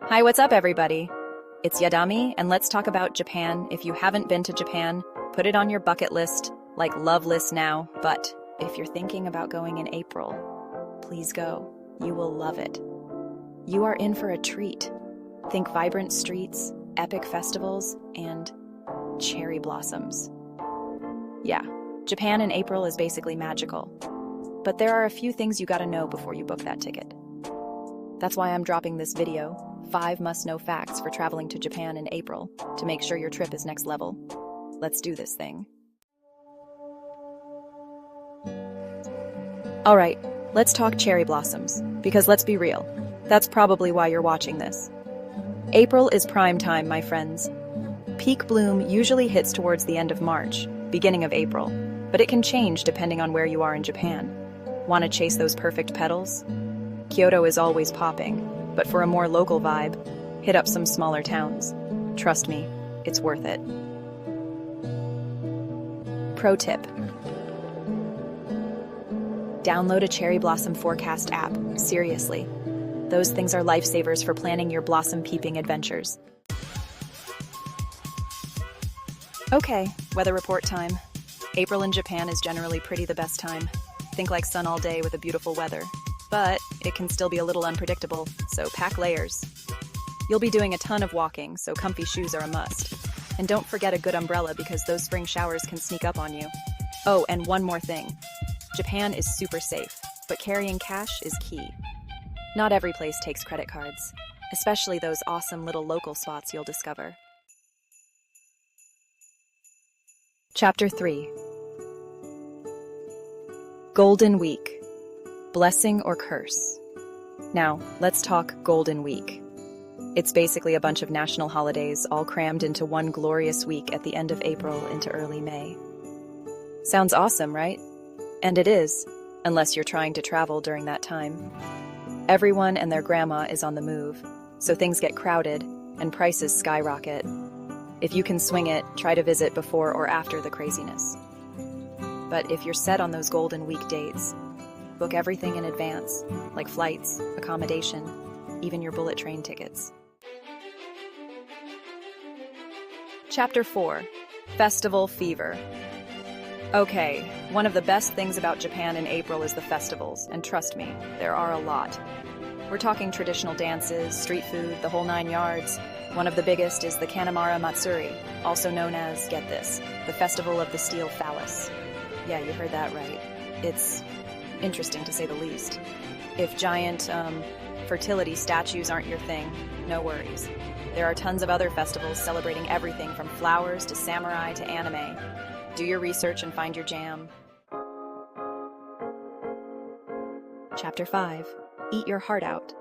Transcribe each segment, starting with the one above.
Hi, what's up, everybody? It's Yadami, and let's talk about Japan. If you haven't been to Japan, put it on your bucket list, like love list now. But if you're thinking about going in April, please go. You will love it. You are in for a treat. Think vibrant streets, epic festivals, and cherry blossoms. Yeah, Japan in April is basically magical. But there are a few things you gotta know before you book that ticket. That's why I'm dropping this video, 5 must-know facts for traveling to Japan in April, to make sure your trip is next level. Let's do this thing. Alright, let's talk cherry blossoms, because let's be real, that's probably why you're watching this. April is prime time, my friends. Peak bloom usually hits towards the end of March, beginning of April, but it can change depending on where you are in Japan. Want to chase those perfect petals? Kyoto is always popping, but for a more local vibe, hit up some smaller towns. Trust me, it's worth it. Pro tip. Download a cherry blossom forecast app, seriously. Those things are lifesavers for planning your blossom peeping adventures. Okay, weather report time. April in Japan is generally pretty the best time. Think like sun all day with a beautiful weather. But it can still be a little unpredictable, so pack layers. You'll be doing a ton of walking, so comfy shoes are a must. And don't forget a good umbrella because those spring showers can sneak up on you. Oh, and one more thing. Japan is super safe, but carrying cash is key. Not every place takes credit cards, especially those awesome little local spots you'll discover. Chapter 3. Golden Week. Blessing or curse? Now, let's talk Golden Week. It's basically a bunch of national holidays all crammed into one glorious week at the end of April into early May. Sounds awesome, right? And it is, unless you're trying to travel during that time. Everyone and their grandma is on the move, so things get crowded and prices skyrocket. If you can swing it, try to visit before or after the craziness. But if you're set on those Golden Week dates, book everything in advance, like flights, accommodation, even your bullet train tickets. Chapter 4. Festival Fever. Okay, one of the best things about Japan in April is the festivals, and trust me, there are a lot. We're talking traditional dances, street food, the whole 9 yards. One of the biggest is the Kanemaru Matsuri, also known as, get this, the Festival of the Steel Phallus. Yeah, you heard that right. It's interesting to say the least. If giant, fertility statues aren't your thing, no worries. There are tons of other festivals celebrating everything from flowers to samurai to anime. Do your research and find your jam. Chapter 5. Eat your heart out.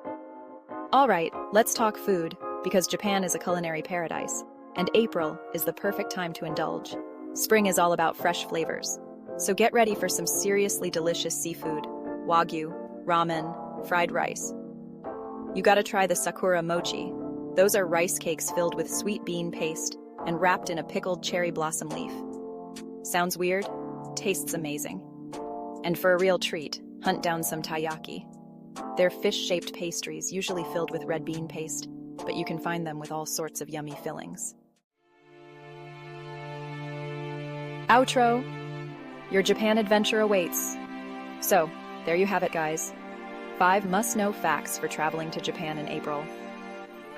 Alright, let's talk food, because Japan is a culinary paradise, and April is the perfect time to indulge. Spring is all about fresh flavors. So get ready for some seriously delicious seafood, wagyu, ramen, fried rice. You gotta try the sakura mochi. Those are rice cakes filled with sweet bean paste and wrapped in a pickled cherry blossom leaf. Sounds weird? Tastes amazing. And for a real treat, hunt down some taiyaki. They're fish-shaped pastries, usually filled with red bean paste, but you can find them with all sorts of yummy fillings. Outro. Your Japan adventure awaits. So, there you have it, guys. 5 must-know facts for traveling to Japan in April.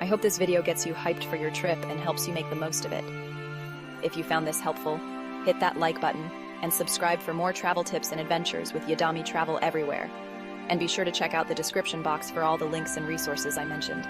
I hope this video gets you hyped for your trip and helps you make the most of it. If you found this helpful, hit that like button and subscribe for more travel tips and adventures with Yadami Travel Everywhere. And be sure to check out the description box for all the links and resources I mentioned.